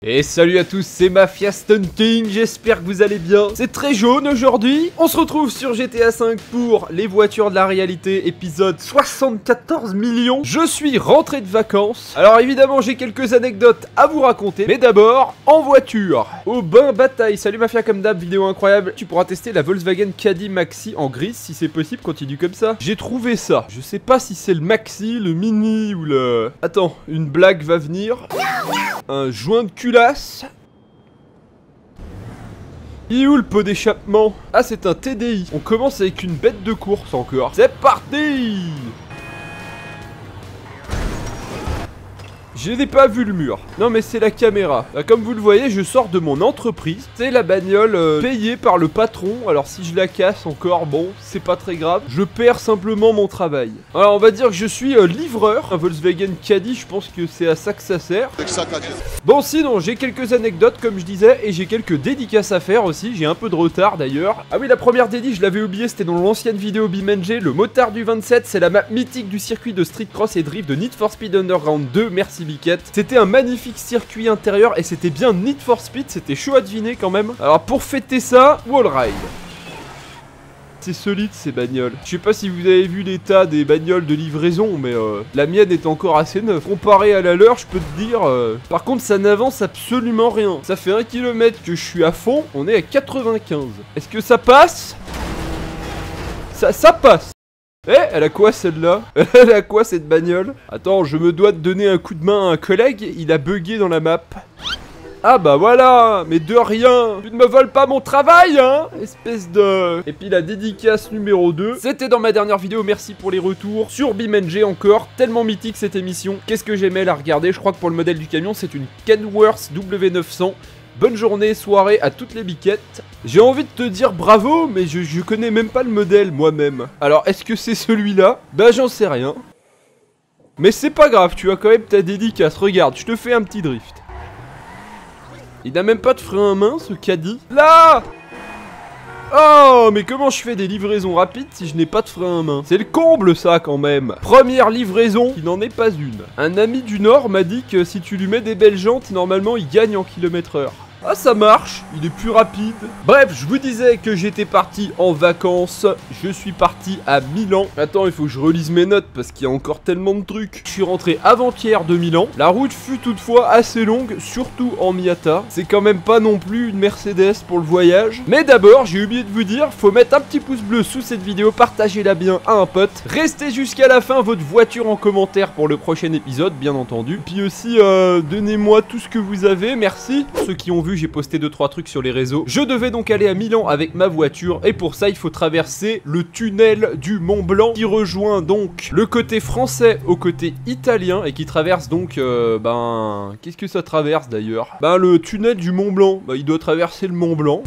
Et salut à tous, c'est Mafia Stunting, j'espère que vous allez bien. C'est très jaune aujourd'hui. On se retrouve sur GTA 5 pour les voitures de la réalité, épisode 74 millions. Je suis rentré de vacances. Alors évidemment, j'ai quelques anecdotes à vous raconter. Mais d'abord, en voiture, au bain bataille. Salut Mafia, comme d'hab, vidéo incroyable. Tu pourras tester la Volkswagen Caddy Maxi en grise, si c'est possible, continue comme ça. J'ai trouvé ça. Je sais pas si c'est le Maxi, le Mini ou le... Attends, une blague va venir. Un joint de culasse. Il est où le pot d'échappement? Ah, c'est un TDI. On commence avec une bête de course encore. C'est parti! Je n'ai pas vu le mur. Non mais c'est la caméra. Là, comme vous le voyez, je sors de mon entreprise. C'est la bagnole payée par le patron. Alors si je la casse encore, bon, c'est pas très grave. Je perds simplement mon travail. Alors on va dire que je suis livreur. Un Volkswagen Caddy, je pense que c'est à ça que ça sert. Bon sinon, j'ai quelques anecdotes comme je disais. Et j'ai quelques dédicaces à faire aussi. J'ai un peu de retard d'ailleurs. Ah oui, la première dédicace, je l'avais oublié, c'était dans l'ancienne vidéo BeamNG. Le motard du 27, c'est la map mythique du circuit de Street Cross et Drift de Need for Speed Underground 2. Merci Biquette. C'était un magnifique circuit intérieur et c'était bien Need for Speed, c'était chaud à deviner quand même. Alors pour fêter ça, wall ride. C'est solide ces bagnoles. Je sais pas si vous avez vu l'état des bagnoles de livraison, mais la mienne est encore assez neuve. Comparé à la leur, je peux te dire... Par contre, ça n'avance absolument rien. Ça fait 1 km que je suis à fond, on est à 95. Est-ce que ça passe? Ça passe. Eh, elle a quoi celle-là? Elle a quoi cette bagnole? Attends, je me dois de donner un coup de main à un collègue, il a bugué dans la map. Ah bah voilà, mais de rien. Tu ne me voles pas mon travail, hein, espèce de... Et puis la dédicace numéro 2, c'était dans ma dernière vidéo, merci pour les retours. Sur BeamNG encore, tellement mythique cette émission. Qu'est-ce que j'aimais la regarder, je crois que pour le modèle du camion, c'est une Kenworth W900. Bonne journée, soirée à toutes les biquettes. J'ai envie de te dire bravo, mais je connais même pas le modèle moi-même. Alors, est-ce que c'est celui-là? Bah, j'en sais rien. Mais c'est pas grave, tu as quand même ta dédicace. Regarde, je te fais un petit drift. Il n'a même pas de frein à main, ce caddie. Là! Oh, mais comment je fais des livraisons rapides si je n'ai pas de frein à main? C'est le comble ça quand même. Première livraison qui n'en est pas une. Un ami du Nord m'a dit que si tu lui mets des belles jantes, normalement il gagne en km/h. Ah ça marche, il est plus rapide. Bref, je vous disais que j'étais parti en vacances. Je suis parti à Milan. Attends, il faut que je relise mes notes parce qu'il y a encore tellement de trucs. Je suis rentré avant-hier de Milan. La route fut toutefois assez longue, surtout en Miata. C'est quand même pas non plus une Mercedes pour le voyage. Mais d'abord, j'ai oublié de vous dire, faut mettre un petit pouce bleu sous cette vidéo, partagez-la bien à un pote. Restez jusqu'à la fin, votre voiture en commentaire pour le prochain épisode, bien entendu. Puis aussi, donnez-moi tout ce que vous avez, merci. Pour ceux qui ont vu, j'ai posté 2-3 trucs sur les réseaux. Je devais donc aller à Milan avec ma voiture et pour ça il faut traverser le tunnel du Mont Blanc qui rejoint donc le côté français au côté italien et qui traverse donc qu'est-ce que ça traverse d'ailleurs? Ben le tunnel du Mont Blanc, il doit traverser le Mont Blanc.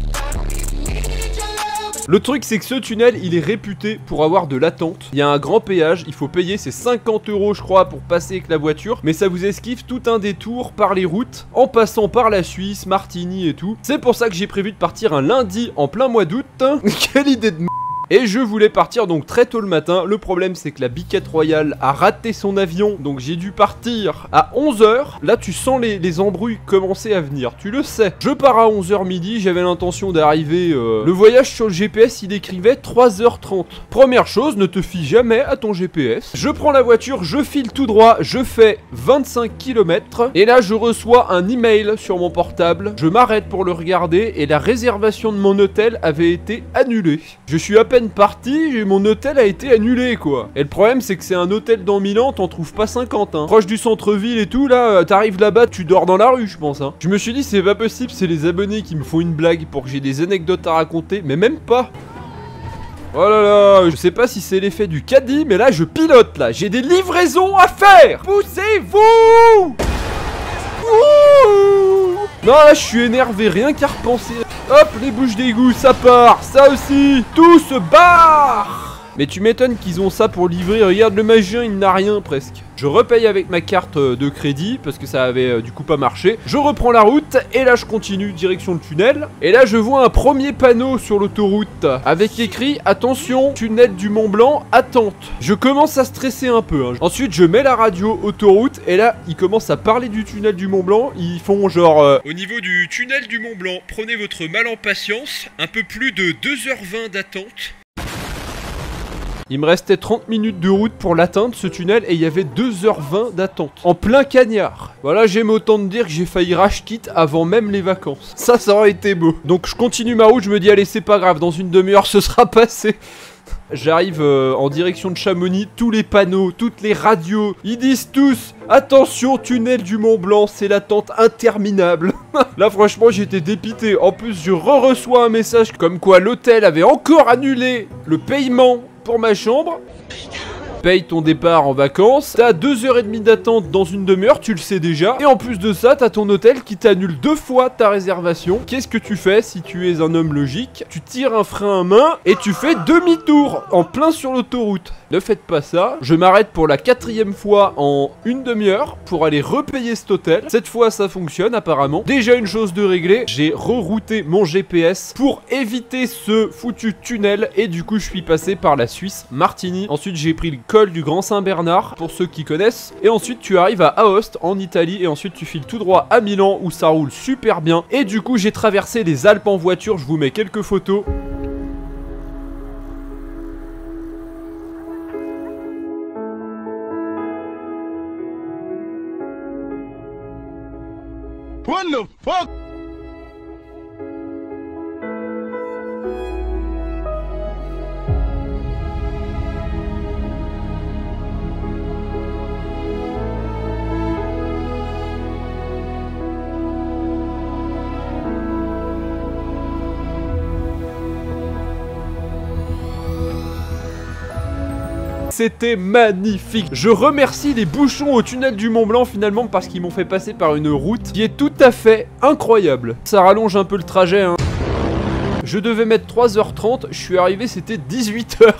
Le truc c'est que ce tunnel il est réputé pour avoir de l'attente. Il y a un grand péage, il faut payer, c'est 50 € je crois pour passer avec la voiture. Mais ça vous esquive tout un détour par les routes, en passant par la Suisse, Martigny et tout. C'est pour ça que j'ai prévu de partir un lundi en plein mois d'août. Quelle idée de m***. Et je voulais partir donc très tôt le matin. Le problème c'est que la Biquette Royale a raté son avion. Donc j'ai dû partir à 11 h. Là tu sens les embrouilles commencer à venir. Tu le sais. Je pars à 11 h midi. J'avais l'intention d'arriver... Le voyage sur le GPS il écrivait 3 h 30. Première chose, ne te fie jamais à ton GPS. Je prends la voiture, je file tout droit. Je fais 25 km. Et là je reçois un email sur mon portable. Je m'arrête pour le regarder. Et la réservation de mon hôtel avait été annulée. Je suis à peine parti et mon hôtel a été annulé quoi. Et le problème c'est que c'est un hôtel dans Milan, t'en trouves pas 50 hein. Proche du centre-ville et tout là, t'arrives là-bas, tu dors dans la rue je pense hein. Je me suis dit c'est pas possible, c'est les abonnés qui me font une blague pour que j'ai des anecdotes à raconter, mais même pas. Oh là là, je sais pas si c'est l'effet du caddie, mais là je pilote là, j'ai des livraisons à faire. Poussez-vous. Non là je suis énervé, rien qu'à repenser. Hop, les bouches d'égout, ça part, ça aussi. Tout se barre. Mais tu m'étonnes qu'ils ont ça pour livrer. Regarde, le magicien, il n'a rien presque. Je repaye avec ma carte de crédit parce que ça avait du coup pas marché. Je reprends la route et là je continue direction le tunnel. Et là je vois un premier panneau sur l'autoroute avec écrit attention, tunnel du Mont Blanc, attente. Je commence à stresser un peu. Ensuite je mets la radio autoroute et là ils commencent à parler du tunnel du Mont Blanc. Ils font genre au niveau du tunnel du Mont Blanc, prenez votre mal en patience, un peu plus de 2h20 d'attente. Il me restait 30 minutes de route pour l'atteindre ce tunnel et il y avait 2h20 d'attente. En plein cagnard. Voilà, j'aime autant te dire que j'ai failli rage kit avant même les vacances. Ça aurait été beau. Donc je continue ma route, je me dis allez c'est pas grave, dans une demi-heure ce sera passé. J'arrive en direction de Chamonix, tous les panneaux, toutes les radios, ils disent tous attention, tunnel du Mont Blanc, c'est l'attente interminable. Là franchement j'étais dépité. En plus je reçois un message comme quoi l'hôtel avait encore annulé le paiement pour ma chambre. Paye ton départ en vacances. T'as 2h30 d'attente dans une demi-heure, tu le sais déjà. Et en plus de ça, t'as ton hôtel qui t'annule 2 fois ta réservation. Qu'est-ce que tu fais si tu es un homme logique? Tu tires un frein à main et tu fais demi-tour en plein sur l'autoroute. Ne faites pas ça. Je m'arrête pour la 4e fois en une demi-heure pour aller repayer cet hôtel. Cette fois, ça fonctionne apparemment. Déjà une chose de réglée, j'ai rerouté mon GPS pour éviter ce foutu tunnel. Et du coup, je suis passé par la Suisse, Martigny. Ensuite, j'ai pris le col du Grand Saint-Bernard, pour ceux qui connaissent. Et ensuite, tu arrives à Aoste, en Italie. Et ensuite, tu files tout droit à Milan, où ça roule super bien. Et du coup, j'ai traversé les Alpes en voiture. Je vous mets quelques photos. What the fuck? C'était magnifique. Je remercie les bouchons au tunnel du Mont Blanc finalement parce qu'ils m'ont fait passer par une route qui est tout à fait incroyable. Ça rallonge un peu le trajet hein. Je devais mettre 3h30, je suis arrivé c'était 18h.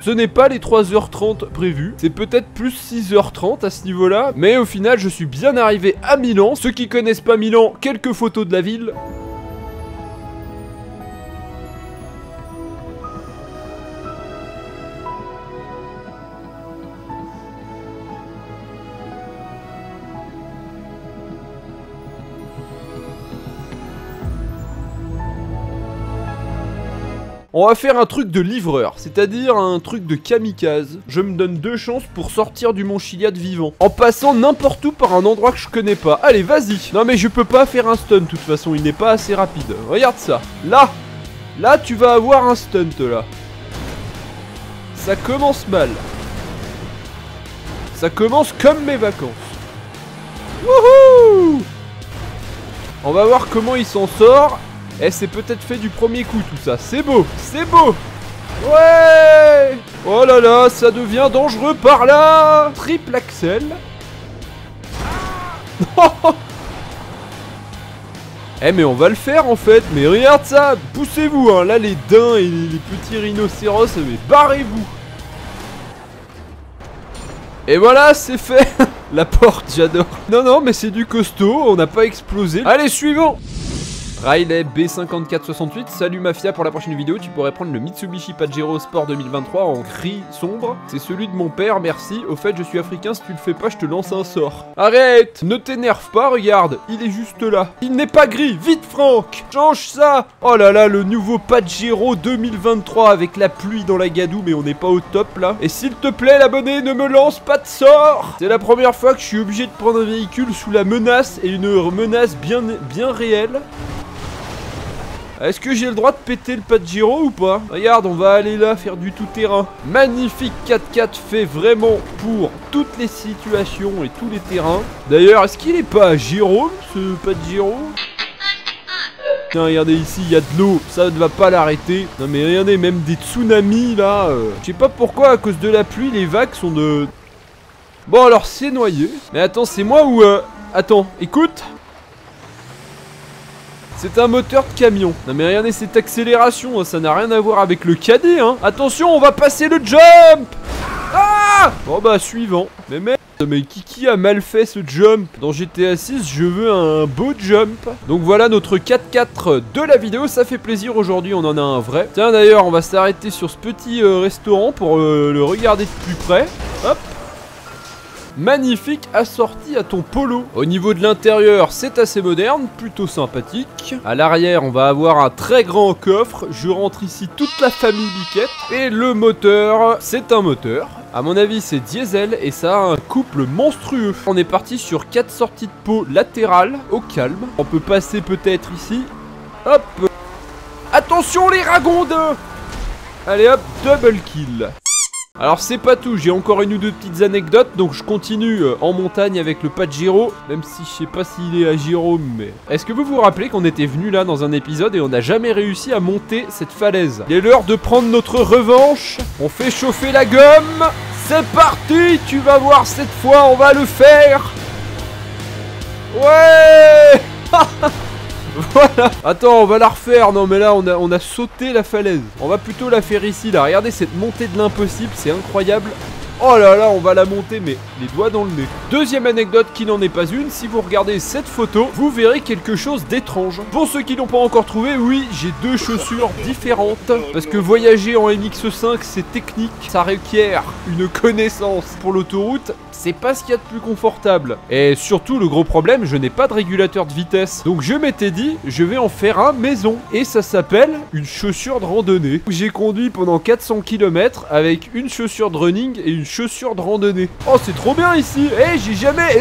Ce n'est pas les 3h30 prévus, c'est peut-être plus 6h30 à ce niveau là. Mais au final je suis bien arrivé à Milan. Ceux qui connaissent pas Milan, quelques photos de la ville. On va faire un truc de livreur, c'est-à-dire un truc de kamikaze. Je me donne 2 chances pour sortir du Mont Chiliad vivant. En passant n'importe où par un endroit que je connais pas. Allez, vas-y. Non mais je peux pas faire un stunt de toute façon, il n'est pas assez rapide. Regarde ça. Là. Là, tu vas avoir un stunt là. Ça commence mal. Ça commence comme mes vacances. Wouhou! On va voir comment il s'en sort. Eh, c'est peut-être fait du premier coup tout ça. C'est beau, c'est beau. Ouais. Oh là là, ça devient dangereux par là. Triple axel. Eh mais on va le faire en fait. Mais regarde ça, poussez-vous hein. Là les daims et les petits rhinocéros, mais barrez-vous. Et voilà, c'est fait. La porte, j'adore. Non, non, mais c'est du costaud, on n'a pas explosé. Allez, suivant. Riley B5468, salut Mafia, pour la prochaine vidéo tu pourrais prendre le Mitsubishi Pajero Sport 2023 en gris sombre. C'est celui de mon père, merci. Au fait je suis africain, si tu le fais pas je te lance un sort. Arrête, ne t'énerve pas, regarde, il est juste là. Il n'est pas gris, vite Franck, change ça. Oh là là, le nouveau Pajero 2023 avec la pluie dans la gadoue, mais on n'est pas au top là. Et s'il te plaît l'abonné, ne me lance pas de sort. C'est la première fois que je suis obligé de prendre un véhicule sous la menace, et une menace bien réelle. Est-ce que j'ai le droit de péter le Pajero ou pas? Regarde, on va aller là faire du tout-terrain. Magnifique 4x4 fait vraiment pour toutes les situations et tous les terrains. D'ailleurs, est-ce qu'il est pas à Jérôme, ce Pajero? Tiens, regardez ici, il y a de l'eau, ça ne va pas l'arrêter. Non mais regardez, même des tsunamis là. Je sais pas pourquoi, à cause de la pluie, les vagues sont de... Bon alors, c'est noyé. Mais attends, c'est moi ou... Attends, écoute. C'est un moteur de camion. Non mais regardez cette accélération, ça n'a rien à voir avec le cadet, hein. Attention, on va passer le jump. Ah! Bon bah suivant. Mais merde, mais qui a mal fait ce jump? Dans GTA 6, je veux un beau jump. Donc voilà notre 4x4 de la vidéo, ça fait plaisir aujourd'hui, on en a un vrai. Tiens d'ailleurs, on va s'arrêter sur ce petit restaurant pour le regarder de plus près. Hop. Magnifique assorti à ton polo. Au niveau de l'intérieur, c'est assez moderne, plutôt sympathique. À l'arrière, on va avoir un très grand coffre. Je rentre ici toute la famille Biquette. Et le moteur, c'est un moteur. À mon avis, c'est diesel et ça a un couple monstrueux. On est parti sur 4 sorties de peau latérales, au calme. On peut passer peut-être ici. Hop. Attention les ragondins. Allez hop, double kill. Alors c'est pas tout, j'ai encore une ou deux petites anecdotes, donc je continue en montagne avec le Pajero, même si je sais pas s'il est à Jérôme, mais... Est-ce que vous vous rappelez qu'on était venu là dans un épisode et on n'a jamais réussi à monter cette falaise? Il est l'heure de prendre notre revanche, on fait chauffer la gomme, c'est parti, tu vas voir cette fois, on va le faire. Ouais. Voilà. Attends, on va la refaire. Non mais là on a sauté la falaise. On va plutôt la faire ici là. Regardez cette montée de l'impossible, c'est incroyable. Oh là là, on va la monter mais les doigts dans le nez. Deuxième anecdote qui n'en est pas une, si vous regardez cette photo, vous verrez quelque chose d'étrange. Pour ceux qui n'ont pas encore trouvé, oui, j'ai deux chaussures différentes. Parce que voyager en MX5 c'est technique, ça requiert une connaissance. Pour l'autoroute, c'est pas ce qu'il y a de plus confortable. Et surtout le gros problème, je n'ai pas de régulateur de vitesse. Donc je m'étais dit, je vais en faire un maison. Et ça s'appelle une chaussure de randonnée. J'ai conduit pendant 400 km avec une chaussure de running et une chaussure de randonnée. Oh c'est trop bien ici. Eh j'ai jamais...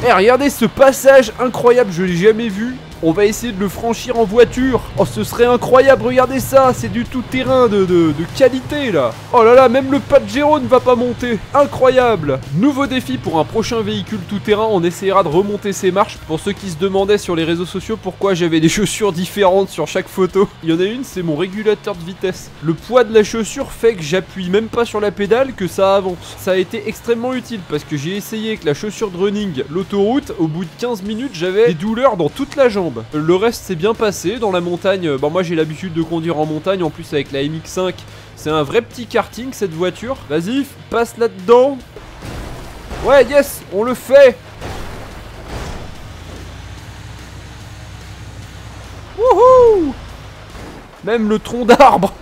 Eh regardez ce passage incroyable, je l'ai jamais vu. On va essayer de le franchir en voiture. Oh ce serait incroyable, regardez ça. C'est du tout terrain de qualité là. Oh là là, même le Pajero ne va pas monter. Incroyable. Nouveau défi pour un prochain véhicule tout terrain. On essaiera de remonter ces marches. Pour ceux qui se demandaient sur les réseaux sociaux pourquoi j'avais des chaussures différentes sur chaque photo, il y en a une, c'est mon régulateur de vitesse. Le poids de la chaussure fait que j'appuie même pas sur la pédale que ça avance. Ça a été extrêmement utile parce que j'ai essayé avec la chaussure de running l'autoroute. Au bout de 15 minutes j'avais des douleurs dans toute la jambe. Le reste s'est bien passé dans la montagne. Bon moi j'ai l'habitude de conduire en montagne. En plus avec la MX5 c'est un vrai petit karting cette voiture. Vas-y passe là-dedans. Ouais yes, on le fait. Wouhou. Même le tronc d'arbre.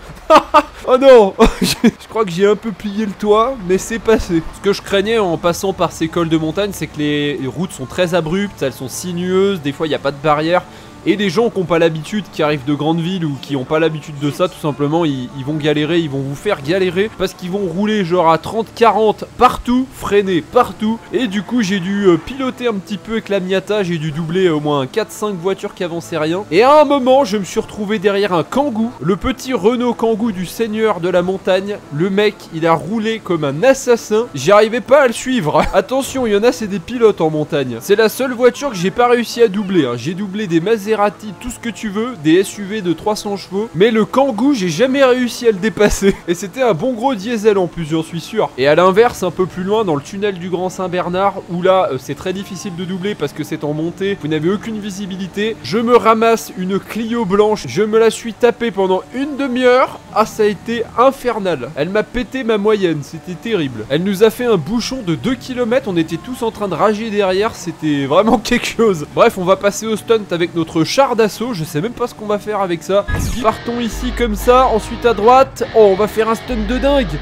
Oh non. Je crois que j'ai un peu plié le toit, mais c'est passé. Ce que je craignais en passant par ces cols de montagne, c'est que les routes sont très abruptes, elles sont sinueuses, des fois il n'y a pas de barrière. Et les gens qui n'ont pas l'habitude, qui arrivent de grandes villes ou qui n'ont pas l'habitude de ça, tout simplement, ils vont galérer, ils vont vous faire galérer parce qu'ils vont rouler genre à 30-40 partout, freiner partout. Et du coup, j'ai dû piloter un petit peu avec la Miata, j'ai dû doubler au moins 4-5 voitures qui avançaient rien. Et à un moment, je me suis retrouvé derrière un Kangoo, le petit Renault Kangoo du seigneur de la montagne. Le mec, il a roulé comme un assassin, j'y arrivais pas à le suivre. Attention, il y en a, c'est des pilotes en montagne. C'est la seule voiture que j'ai pas réussi à doubler, hein. J'ai doublé des Maserati, tout ce que tu veux, des SUV de 300 chevaux, mais le Kangoo j'ai jamais réussi à le dépasser. Et c'était un bon gros diesel en plus, j'en suis sûr. Et à l'inverse, un peu plus loin dans le tunnel du Grand Saint-Bernard, où là c'est très difficile de doubler parce que c'est en montée, vous n'avez aucune visibilité, je me ramasse une Clio blanche, je me la suis tapée pendant une demi-heure. Ah ça a été infernal, elle m'a pété ma moyenne, c'était terrible. Elle nous a fait un bouchon de 2 km, on était tous en train de rager derrière, c'était vraiment quelque chose. Bref, on va passer au stunt avec notre char d'assaut, je sais même pas ce qu'on va faire avec ça. Partons ici comme ça, ensuite à droite. Oh, on va faire un stunt de dingue.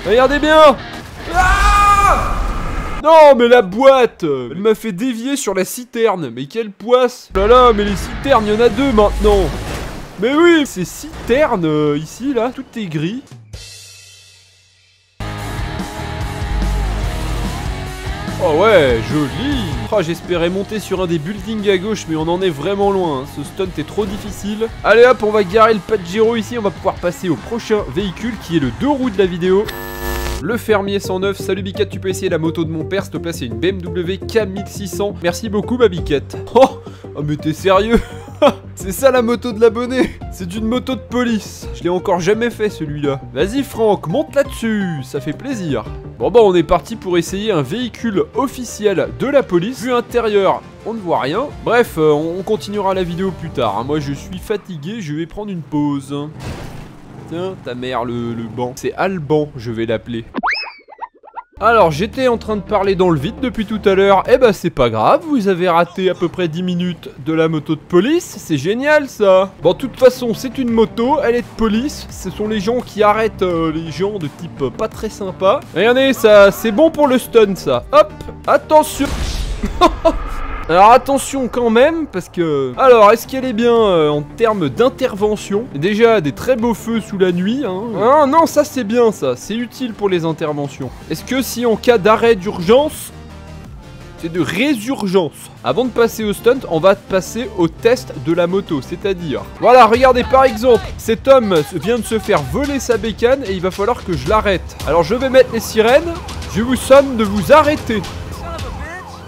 Regardez bien. Ah non, mais la boîte, elle m'a fait dévier sur la citerne. Mais quelle poisse. Oh là là, mais les citernes, il y en a deux maintenant. Mais oui, ces citernes ici, là, tout est gris. Oh ouais, joli. Oh, j'espérais monter sur un des buildings à gauche, mais on en est vraiment loin, hein. Ce stunt est trop difficile. Allez hop, on va garer le Pajero ici, on va pouvoir passer au prochain véhicule qui est le 2 roues de la vidéo. Le fermier 109, salut Biquette, tu peux essayer la moto de mon père, s'il te plaît, c'est une BMW K1600. Merci beaucoup ma Biquette. Oh mais t'es sérieux? C'est ça la moto de l'abonné. C'est une moto de police. Je l'ai encore jamais fait celui-là. Vas-y Franck, monte là-dessus, ça fait plaisir. Bon bah on est parti pour essayer un véhicule officiel de la police. Vue intérieure, on ne voit rien. Bref, on continuera la vidéo plus tard, hein. Moi je suis fatigué, je vais prendre une pause. Tiens, ta mère le banc. C'est Alban, je vais l'appeler. Alors, j'étais en train de parler dans le vide depuis tout à l'heure. Eh ben, c'est pas grave, vous avez raté à peu près 10 minutes de la moto de police. C'est génial, ça. Bon, de toute façon, c'est une moto, elle est de police. Ce sont les gens qui arrêtent les gens de type pas très sympa. Regardez, ça, c'est bon pour le stun, ça. Hop, attention. Alors attention quand même, parce que... Alors, est-ce qu'elle est bien en termes d'intervention? Déjà, des très beaux feux sous la nuit, hein. Ah non, ça c'est bien, ça. C'est utile pour les interventions. Est-ce que si en cas d'arrêt d'urgence... C'est de résurgence. Avant de passer au stunt, on va passer au test de la moto, c'est-à-dire... Voilà, regardez, par exemple, cet homme vient de se faire voler sa bécane et il va falloir que je l'arrête. Alors, je vais mettre les sirènes. Je vous somme de vous arrêter.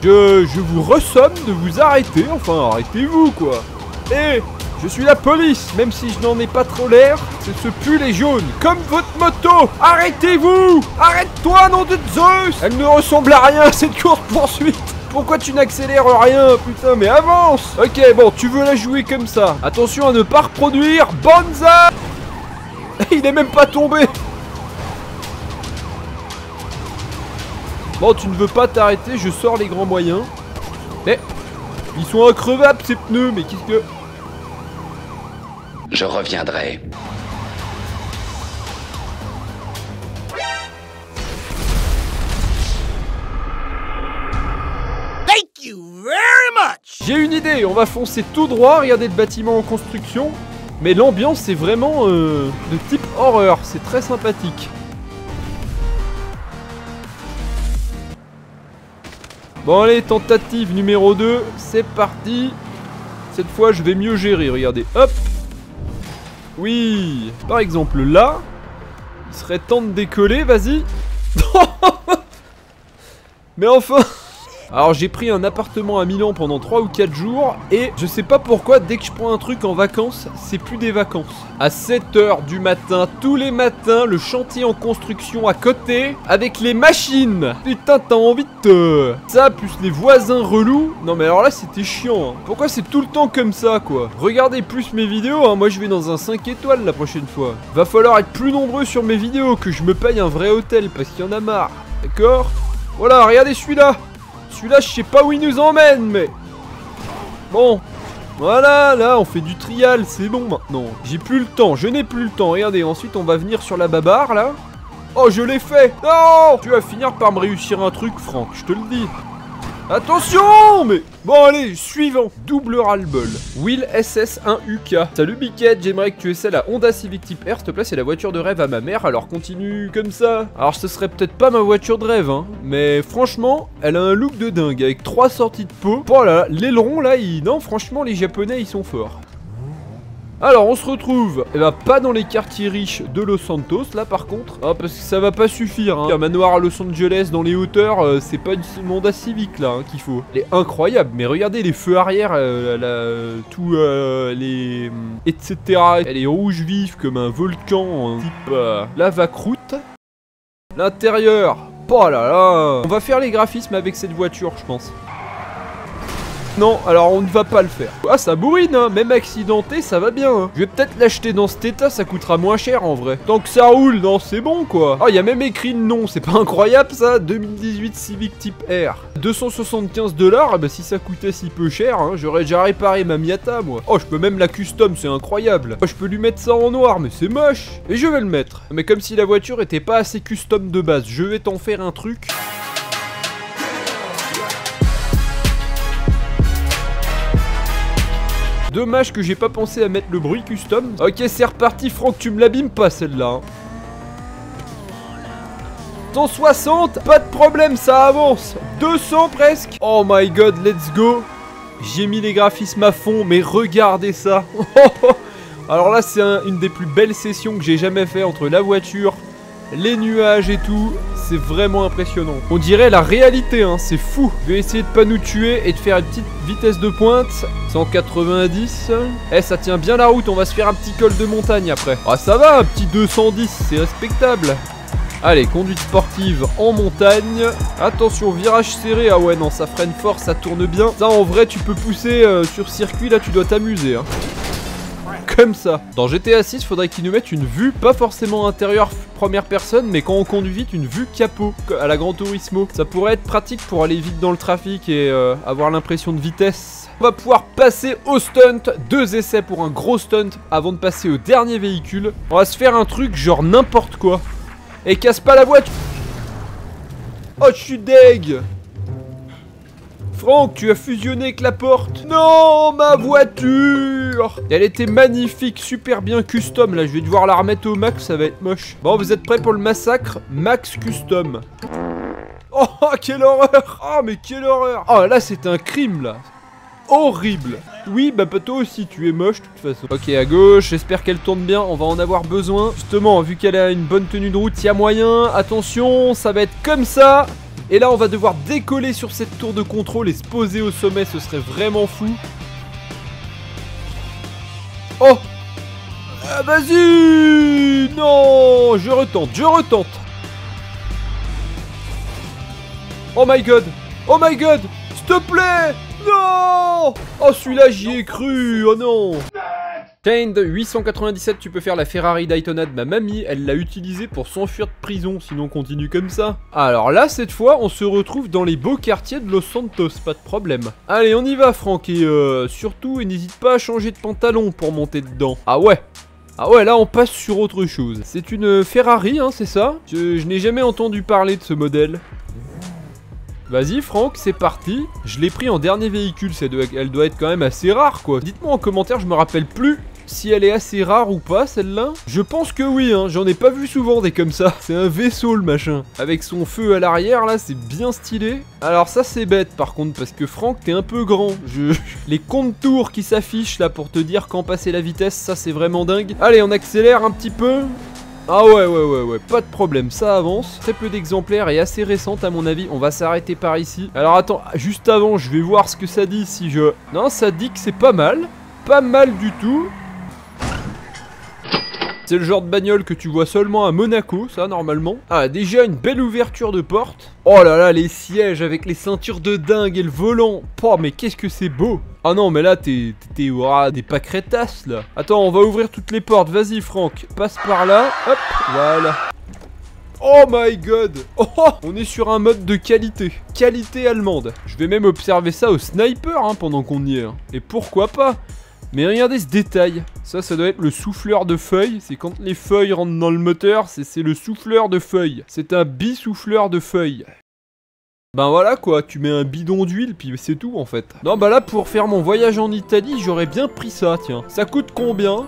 Je vous ressomme de vous arrêter, enfin arrêtez-vous quoi. Et je suis la police, même si je n'en ai pas trop l'air, ce pull est jaune, comme votre moto. Arrêtez-vous. Arrête-toi, nom de Zeus. Elle ne ressemble à rien, cette course-poursuite. Pourquoi tu n'accélères rien, putain, mais avance. Ok, bon, tu veux la jouer comme ça. Attention à ne pas reproduire, Bonza. Il est même pas tombé. Bon, tu ne veux pas t'arrêter, je sors les grands moyens. Eh, ils sont increvables ces pneus, mais qu'est-ce que... Je reviendrai. Thank you very much. J'ai une idée, on va foncer tout droit, regardez le bâtiment en construction. Mais l'ambiance est vraiment de type horreur, c'est très sympathique. Bon allez, tentative numéro 2, c'est parti. Cette fois je vais mieux gérer, regardez, hop. Oui, par exemple là, il serait temps de décoller, vas-y. Mais enfin. Alors j'ai pris un appartement à Milan pendant 3 ou 4 jours et je sais pas pourquoi dès que je prends un truc en vacances, c'est plus des vacances. À 7h du matin, tous les matins, le chantier en construction à côté avec les machines. Putain, t'as envie de te... Ça plus les voisins relous. Non mais alors là c'était chiant, hein. Pourquoi c'est tout le temps comme ça quoi? Regardez plus mes vidéos, hein. Moi je vais dans un 5 étoiles la prochaine fois. Va falloir être plus nombreux sur mes vidéos, que je me paye un vrai hôtel parce qu'il y en a marre. D'accord? Voilà, regardez celui-là. Celui-là, je sais pas où il nous emmène, mais... Bon. Voilà, là, on fait du trial, c'est bon maintenant. J'ai plus le temps, je n'ai plus le temps. Regardez, ensuite, on va venir sur la babarre, là. Oh, je l'ai fait. Non! Tu vas finir par me réussir un truc, Franck, je te le dis. Attention! Mais... Bon, allez, suivant. Double ras-le-bol. Will SS1UK. Salut Biquette, j'aimerais que tu essaies la Honda Civic Type R. S'il te plaît, c'est la voiture de rêve à ma mère, alors continue comme ça. Alors, ce serait peut-être pas ma voiture de rêve, hein. Mais franchement, elle a un look de dingue, avec 3 sorties de peau. Oh là là, l'aileron, là, non, franchement, les Japonais, ils sont forts. Alors on se retrouve, eh ben, pas dans les quartiers riches de Los Santos là par contre, ah, parce que ça va pas suffire, hein. Un manoir à Los Angeles dans les hauteurs, c'est pas une Honda Civic là hein, qu'il faut. Elle est incroyable, mais regardez les feux arrière, tout les... etc. Elle est rouge vif comme un volcan, type lava-croûte. L'intérieur, oh là là. On va faire les graphismes avec cette voiture je pense. Non, alors on ne va pas le faire. Ah, ça bourrine, hein. Même accidenté, ça va bien. Hein. Je vais peut-être l'acheter dans cet état, ça coûtera moins cher en vrai. Tant que ça roule, non, c'est bon quoi. Ah, il y a même écrit le nom, c'est pas incroyable ça? 2018 Civic Type R. 275 $, ah bah si ça coûtait si peu cher, hein, j'aurais déjà réparé ma Miata moi. Oh, je peux même la custom, c'est incroyable. Oh, je peux lui mettre ça en noir, mais c'est moche. Et je vais le mettre. Mais comme si la voiture était pas assez custom de base, je vais t'en faire un truc. Dommage que j'ai pas pensé à mettre le bruit custom. Ok, c'est reparti, Franck, tu me l'abîmes pas celle-là. Hein. 160, pas de problème, ça avance. 200 presque. Oh my god, let's go. J'ai mis les graphismes à fond, mais regardez ça. Alors là, c'est une des plus belles sessions que j'ai jamais fait entre la voiture les nuages et tout. C'est vraiment impressionnant. On dirait la réalité, hein, c'est fou. Je vais essayer de pas nous tuer et de faire une petite vitesse de pointe. 190. Eh, ça tient bien la route, on va se faire un petit col de montagne après. Ah, ça va, un petit 210, c'est respectable. Allez, conduite sportive en montagne. Attention, virage serré. Ah ouais, non, ça freine fort, ça tourne bien. Ça, en vrai, tu peux pousser sur circuit, là, tu dois t'amuser, hein. Comme ça. Dans GTA 6, faudrait qu'ils nous mettent une vue, pas forcément intérieure première personne, mais quand on conduit vite, une vue capot, à la Gran Turismo. Ça pourrait être pratique pour aller vite dans le trafic et avoir l'impression de vitesse. On va pouvoir passer au stunt, 2 essais pour un gros stunt avant de passer au dernier véhicule. On va se faire un truc genre n'importe quoi. Et casse pas la voiture. Oh, je suis deg. Franck, tu as fusionné avec la porte. Non, ma voiture. Elle était magnifique, super bien custom. Là, je vais devoir la remettre au max, ça va être moche. Bon, vous êtes prêts pour le massacre? Max custom. Oh, quelle horreur. Oh, mais quelle horreur. Oh, là, c'est un crime, là. Horrible. Oui, bah toi aussi, tu es moche de toute façon. Ok, à gauche, j'espère qu'elle tourne bien, on va en avoir besoin. Justement, vu qu'elle a une bonne tenue de route, il y a moyen. Attention, ça va être comme ça. Et là, on va devoir décoller sur cette tour de contrôle et se poser au sommet, ce serait vraiment fou. Oh, vas-y. Non, je retente, je retente. Oh my god. Oh my god. S'il te plaît. Non. Oh, celui-là, j'y ai cru. Oh non. Chained 897, tu peux faire la Ferrari Daytona de ma mamie. Elle l'a utilisée pour s'enfuir de prison, sinon continue comme ça. Alors là, cette fois, on se retrouve dans les beaux quartiers de Los Santos, pas de problème. Allez, on y va, Franck, et surtout, n'hésite pas à changer de pantalon pour monter dedans. Ah ouais. Ah ouais, là on passe sur autre chose. C'est une Ferrari, hein, c'est ça? Je n'ai jamais entendu parler de ce modèle. Vas-y Franck, c'est parti. Je l'ai pris en dernier véhicule, elle doit être quand même assez rare quoi. Dites-moi en commentaire, je me rappelle plus si elle est assez rare ou pas celle-là. Je pense que oui, hein, j'en ai pas vu souvent des comme ça. C'est un vaisseau le machin. Avec son feu à l'arrière là, c'est bien stylé. Alors ça c'est bête par contre, parce que Franck t'es un peu grand. Les contours qui s'affichent là pour te dire quand passer la vitesse, ça c'est vraiment dingue. Allez, on accélère un petit peu. Ah ouais, pas de problème, ça avance. Très peu d'exemplaires et assez récente à mon avis. On va s'arrêter par ici. Alors attends, juste avant, je vais voir ce que ça dit si je... Non, ça dit que c'est pas mal. Pas mal du tout. C'est le genre de bagnole que tu vois seulement à Monaco, ça, normalement. Ah, déjà une belle ouverture de porte. Oh là là, les sièges avec les ceintures de dingue et le volant. Oh, mais qu'est-ce que c'est beau. Ah non, mais là, t'es des pâqueretasses, là. Attends, on va ouvrir toutes les portes. Vas-y, Franck, passe par là. Hop, voilà. Oh my god. Oh, on est sur un mode de qualité. Qualité allemande. Je vais même observer ça au sniper, hein, pendant qu'on y est. Hein. Et pourquoi pas? Mais regardez ce détail. Ça doit être le souffleur de feuilles. C'est quand les feuilles rentrent dans le moteur, c'est le souffleur de feuilles. C'est un bisouffleur de feuilles. Ben voilà quoi, tu mets un bidon d'huile puis c'est tout en fait. Non bah là pour faire mon voyage en Italie, j'aurais bien pris ça, tiens. Ça coûte combien ?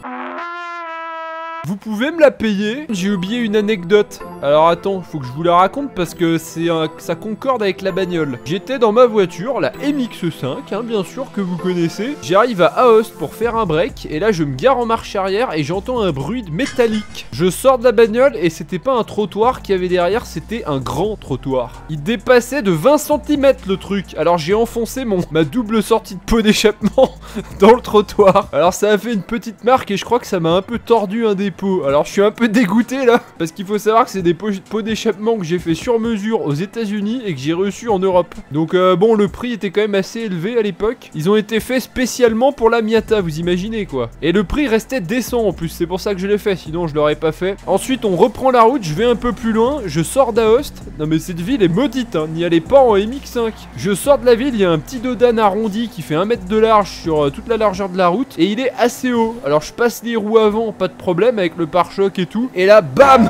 Vous pouvez me la payer? J'ai oublié une anecdote. Alors attends, faut que je vous la raconte parce que ça concorde avec la bagnole. J'étais dans ma voiture, la MX5, hein, bien sûr que vous connaissez. J'arrive à Aoste pour faire un break et là je me gare en marche arrière et j'entends un bruit de métallique. Je sors de la bagnole et c'était pas un trottoir qu'il y avait derrière, c'était un grand trottoir. Il dépassait de 20 cm le truc. Alors j'ai enfoncé ma double sortie de pot d'échappement dans le trottoir. Alors ça a fait une petite marque et je crois que ça m'a un peu tordu un des pots. Alors je suis un peu dégoûté là parce qu'il faut savoir que c'est des pots d'échappement que j'ai fait sur mesure aux États-Unis et que j'ai reçu en Europe. Donc bon, le prix était quand même assez élevé à l'époque. Ils ont été faits spécialement pour la Miata, vous imaginez quoi. Et le prix restait décent en plus, c'est pour ça que je l'ai fait, sinon je l'aurais pas fait. Ensuite on reprend la route, je vais un peu plus loin, je sors d'Aoste. Non mais cette ville est maudite, hein, n'y allez pas en MX5. Je sors de la ville, il y a un petit dodan arrondi qui fait 1 mètre de large sur toute la largeur de la route et il est assez haut. Alors je passe les roues avant, pas de problème avec le pare-choc et tout. Et là, bam!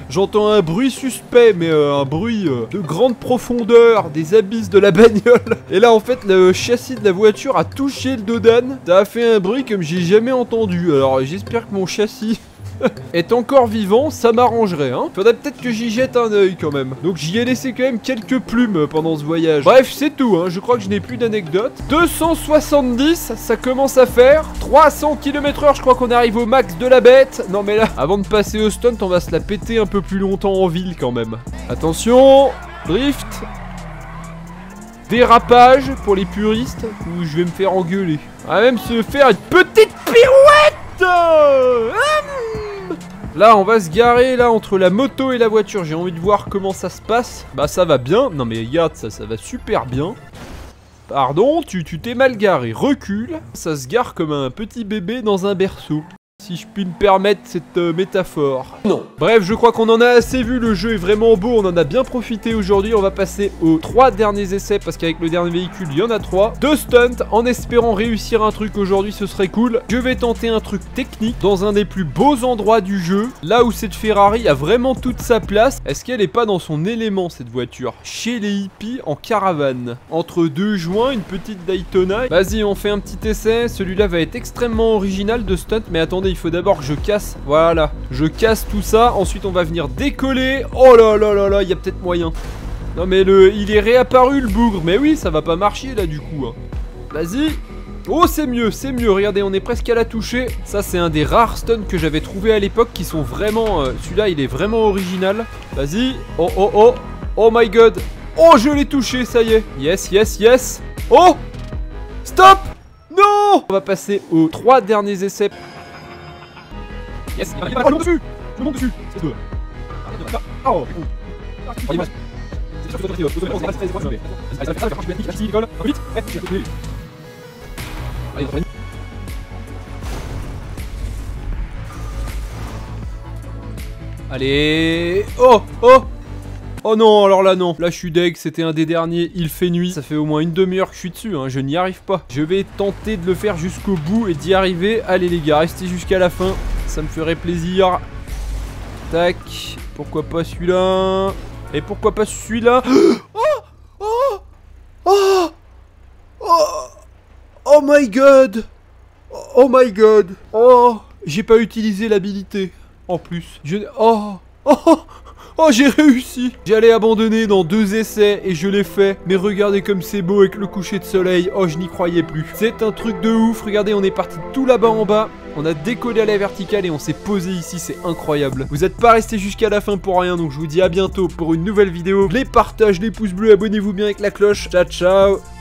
J'entends un bruit suspect, mais un bruit de grande profondeur, des abysses de la bagnole. Et là, en fait, le châssis de la voiture a touché le dodan. Ça a fait un bruit comme j'ai jamais entendu. Alors, j'espère que mon châssis est encore vivant, ça m'arrangerait, hein. Faudrait peut-être que j'y jette un œil quand même. Donc j'y ai laissé quand même quelques plumes pendant ce voyage. Bref, c'est tout, hein. Je crois que je n'ai plus d'anecdotes. 270, ça commence à faire. 300 km/h, je crois qu'on arrive au max de la bête. Non mais là, avant de passer au stunt, on va se la péter un peu plus longtemps en ville quand même. Attention, drift. Dérapage pour les puristes, où je vais me faire engueuler. On va même se faire une petite pirouette. Là on va se garer là entre la moto et la voiture. J'ai envie de voir comment ça se passe. Bah ça va bien. Non mais regarde ça va super bien. Pardon, tu t'es mal garé. Recule. Ça se gare comme un petit bébé dans un berceau. Si je puis me permettre cette métaphore. Non. Bref, je crois qu'on en a assez vu, le jeu est vraiment beau, on en a bien profité aujourd'hui. On va passer aux 3 derniers essais parce qu'avec le dernier véhicule, il y en a 3. 2 stunts, en espérant réussir un truc aujourd'hui, ce serait cool. Je vais tenter un truc technique dans un des plus beaux endroits du jeu. Là où cette Ferrari a vraiment toute sa place. Est-ce qu'elle est pas dans son élément cette voiture? Chez les hippies en caravane. Entre 2 joints, une petite Daytona. Vas-y, on fait un petit essai. Celui-là va être extrêmement original de stunt, mais attendez, il faut d'abord que je casse, voilà, je casse tout ça, ensuite on va venir décoller. Oh là là là là, il y a peut-être moyen. Non mais il est réapparu le bougre, mais oui, ça va pas marcher là du coup, hein. Vas-y. Oh c'est mieux, regardez, on est presque à la toucher. Ça c'est un des rares stuns que j'avais trouvé à l'époque qui sont vraiment, celui-là il est vraiment original. Vas-y, oh oh oh, oh my god. Oh je l'ai touché, ça y est. Yes, yes, yes. Oh, stop. Non. On va passer aux 3 derniers essais. Yes, je monte dessus. C'est tout. Oh. Allez. Oh, oh. Oh non, alors là non. Là je suis deg, c'était un des derniers, il fait nuit. Ça fait au moins une demi-heure que je suis dessus, hein. Je n'y arrive pas. Je vais tenter de le faire jusqu'au bout et d'y arriver. Allez les gars, restez jusqu'à la fin. Ça me ferait plaisir. Tac. Pourquoi pas celui-là? Et pourquoi pas celui-là? Oh, oh, oh, oh, oh my god. Oh my god. Oh, j'ai pas utilisé l'habilité. En plus. Oh, j'ai réussi. J'allais abandonner dans 2 essais et je l'ai fait. Mais regardez comme c'est beau avec le coucher de soleil. Oh, je n'y croyais plus. C'est un truc de ouf. Regardez, on est parti tout là-bas en bas. On a décollé à la verticale et on s'est posé ici. C'est incroyable. Vous n'êtes pas resté jusqu'à la fin pour rien. Donc je vous dis à bientôt pour une nouvelle vidéo. Les partages, les pouces bleus, abonnez-vous bien avec la cloche. Ciao, ciao.